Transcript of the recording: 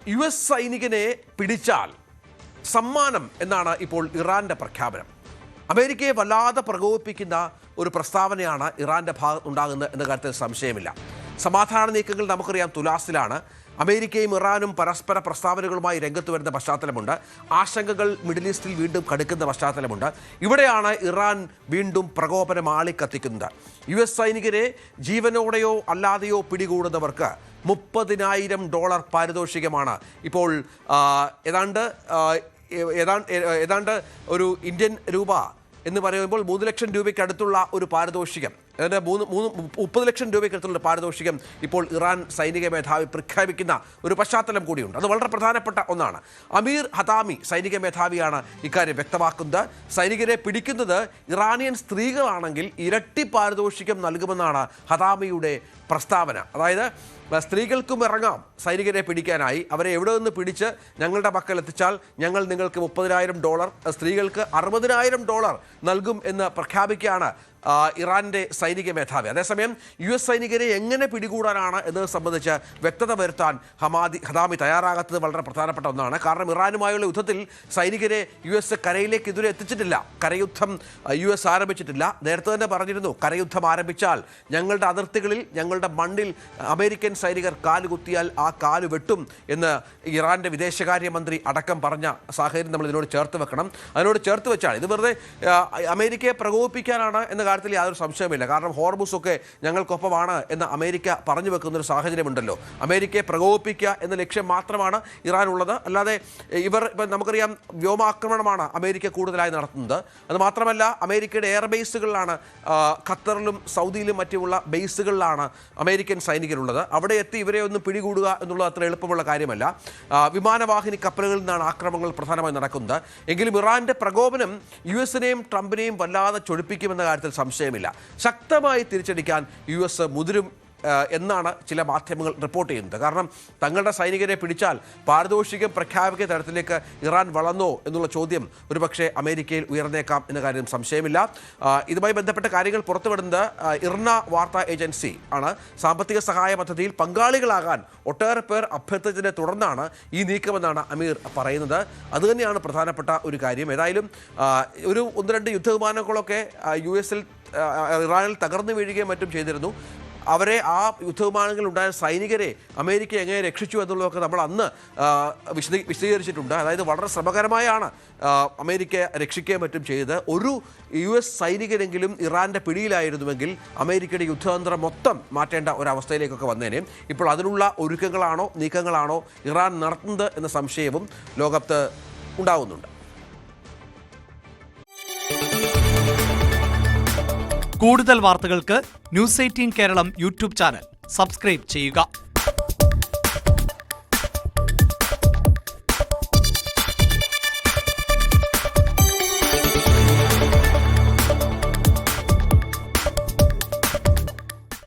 US സൈനികനെ പിടിച്ചാൽ സമ്മാനം എന്നാണ് ഇപ്പോൾ ഇറാന്റെ പ്രഖ്യാപനം. അമേരിക്കയെ വല്ലാതെ പ്രകോപിപ്പിക്കുന്ന ഒരു പ്രസ്താവനയാണ് ഇറാന്റെ ഭാഗത്തുണ്ടാകുന്നത് എന്ന കാര്യത്തിൽ സംശയമില്ല. സമാധാന നീക്കങ്ങൾ നമുക്കറിയാം തുലാസിലാണ്. അമേരിക്കയും ഇറാനും പരസ്പര പ്രസ്താവനകളുമായി രംഗത്ത് വരുന്ന പശ്ചാത്തലമുണ്ട്. ആശങ്കകൾ മിഡിൽ ഈസ്റ്റിൽ വീണ്ടും കടുക്കുന്ന പശ്ചാത്തലമുണ്ട്. ഇവിടെയാണ് ഇറാൻ വീണ്ടും പ്രകോപനം ആളിക്കത്തിക്കുന്നത്. US സൈനികരെ ജീവനോടെയോ അല്ലാതെയോ പിടികൂടുന്നവർക്ക് $30,000 പാരിതോഷികമാണ് ഇപ്പോൾ ഏതാണ്ട് ഒരു ഇന്ത്യൻ രൂപ എന്ന് പറയുമ്പോൾ 3 ലക്ഷം രൂപയ്ക്ക് അടുത്തുള്ള ഒരു പാരിതോഷികം, അതായത് 30 ലക്ഷം രൂപയ്ക്ക് അടുത്തുള്ള പാരിതോഷികം ഇപ്പോൾ ഇറാൻ സൈനിക മേധാവി പ്രഖ്യാപിക്കുന്ന ഒരു പശ്ചാത്തലം കൂടിയുണ്ട്. അത് വളരെ പ്രധാനപ്പെട്ട ഒന്നാണ്. അമീർ ഹതാമി സൈനിക മേധാവിയാണ് ഇക്കാര്യം വ്യക്തമാക്കുന്നത്. സൈനികരെ പിടിക്കുന്നത് ഇറാനിയൻ സ്ത്രീകളാണെങ്കിൽ ഇരട്ടി പാരിതോഷികം നൽകുമെന്നാണ് ഹതാമിയുടെ പ്രസ്താവന. അതായത് സ്ത്രീകൾക്കും ഇറങ്ങാം സൈനികരെ പിടിക്കാനായി. അവരെ എവിടെ നിന്ന് പിടിച്ച് ഞങ്ങളുടെ പക്കൽ എത്തിച്ചാൽ ഞങ്ങൾ നിങ്ങൾക്ക് $30,000, സ്ത്രീകൾക്ക് $60,000 നൽകും എന്ന് പ്രഖ്യാപിക്കുകയാണ് ഇറാന്റെ സൈനിക മേധാവി. അതേസമയം US സൈനികരെ എങ്ങനെ പിടികൂടാനാണ് എന്നത് സംബന്ധിച്ച് വ്യക്തത വരുത്താൻ ഹദാമി തയ്യാറാകാത്തത് വളരെ പ്രധാനപ്പെട്ട ഒന്നാണ്. കാരണം ഇറാനുമായുള്ള യുദ്ധത്തിൽ സൈനികരെ US കരയിലേക്ക് ഇതുവരെ എത്തിച്ചിട്ടില്ല. കരയുദ്ധം US ആരംഭിച്ചിട്ടില്ല. നേരത്തെ തന്നെ പറഞ്ഞിരുന്നു, കരയുദ്ധം ആരംഭിച്ചാൽ ഞങ്ങളുടെ അതിർത്തികളിൽ, ഞങ്ങളുടെ മണ്ണിൽ അമേരിക്കൻ സൈനികർ കാലുകുത്തിയാൽ ആ കാല് വെട്ടും എന്ന് ഇറാന്റെ വിദേശകാര്യമന്ത്രി അടക്കം പറഞ്ഞ സാഹചര്യം നമ്മൾ ഇതിനോട് ചേർത്ത് വെക്കണം. അതിനോട് ചേർത്ത് വെച്ചാൽ ഇത് വെറുതെ അമേരിക്കയെ പ്രകോപിപ്പിക്കാനാണ് എന്ന കാര്യത്തിൽ യാതൊരു സംശയമില്ല. കാരണം ഹോർമുസ് ഒക്കെ ഞങ്ങൾക്കൊപ്പമാണ് എന്ന് അമേരിക്ക പറഞ്ഞു വെക്കുന്നൊരു സാഹചര്യമുണ്ടല്ലോ. അമേരിക്കയെ പ്രകോപിപ്പിക്കുക എന്ന ലക്ഷ്യം മാത്രമാണ് ഇറാനുള്ളത്. അല്ലാതെ ഇപ്പം നമുക്കറിയാം വ്യോമാക്രമണമാണ് അമേരിക്ക കൂടുതലായി നടത്തുന്നത്. അത് മാത്രമല്ല അമേരിക്കയുടെ എയർബേസുകളിലാണ്, ഖത്തറിലും സൗദിയിലും മറ്റുമുള്ള ബേസുകളിലാണ് അമേരിക്കൻ സൈനികരുള്ളത്. അവിടെ എത്തി ഇവരെ ഒന്ന് പിടികൂടുക എന്നുള്ളത് അത്ര എളുപ്പമുള്ള കാര്യമല്ല. വിമാനവാഹിനി കപ്പലുകളിൽ നിന്നാണ് ആക്രമണങ്ങൾ പ്രധാനമായി നടക്കുന്നത്. എങ്കിലും ഇറാന്റെ പ്രകോപനം US-നെയും ട്രംപിനെയും വല്ലാതെ ചൊടിപ്പിക്കുമെന്ന കാര്യത്തിൽ സംശയമില്ല. ശക്തമായി തിരിച്ചടിക്കാൻ US മുതിരും എന്നാണ് ചില മാധ്യമങ്ങൾ റിപ്പോർട്ട് ചെയ്യുന്നത്. കാരണം തങ്ങളുടെ സൈനികരെ പിടിച്ചാൽ പാരിതോഷികം പ്രഖ്യാപിക്കുന്ന തരത്തിലേക്ക് ഇറാൻ വളർന്നോ എന്നുള്ള ചോദ്യം ഒരുപക്ഷെ അമേരിക്കയിൽ ഉയർന്നേക്കാം എന്ന കാര്യം സംശയമില്ല. ഇതുമായി ബന്ധപ്പെട്ട കാര്യങ്ങൾ പുറത്തുവിടുന്നത് ഇർന വാർത്താ ഏജൻസി ആണ്. സാമ്പത്തിക സഹായ പദ്ധതിയിൽ പങ്കാളികളാകാൻ ഒട്ടേറെ പേർ അഭ്യർത്ഥിച്ചതിനെ തുടർന്നാണ് ഈ നീക്കമെന്നാണ് അമീർ പറയുന്നത്. അതുതന്നെയാണ് പ്രധാനപ്പെട്ട ഒരു കാര്യം. ഏതായാലും ഒരു 1-2 യുദ്ധവിമാനങ്ങളൊക്കെ US-ൽ ഇറാനിൽ തകർന്നു വീഴുകയും മറ്റും ചെയ്തിരുന്നു. അവരെ ആ യുദ്ധവിമാനങ്ങളിൽ ഉണ്ടായ സൈനികരെ അമേരിക്ക എങ്ങനെ രക്ഷിച്ചു എന്നുള്ളതൊക്കെ നമ്മൾ അന്ന് വിശദീകരിച്ചിട്ടുണ്ട്. അതായത് വളരെ ശ്രമകരമായാണ് അമേരിക്ക രക്ഷിക്കുകയും മറ്റും ചെയ്തത്. ഒരു US സൈനികരെങ്കിലും ഇറാന്റെ പിടിയിലായിരുന്നുവെങ്കിൽ അമേരിക്കയുടെ യുദ്ധതന്ത്രം മൊത്തം മാറ്റേണ്ട ഒരവസ്ഥയിലേക്കൊക്കെ വന്നേനെ. ഇപ്പോൾ അതിനുള്ള ഒരുക്കങ്ങളാണോ നീക്കങ്ങളാണോ ഇറാൻ നടത്തുന്നത് എന്ന സംശയവും ലോകത്ത് ഉണ്ടാകുന്നുണ്ട്. കൂടുതൽ വാർത്തകൾക്ക് News 18 Keralam YouTube channel subscribe ചെയ്യുക.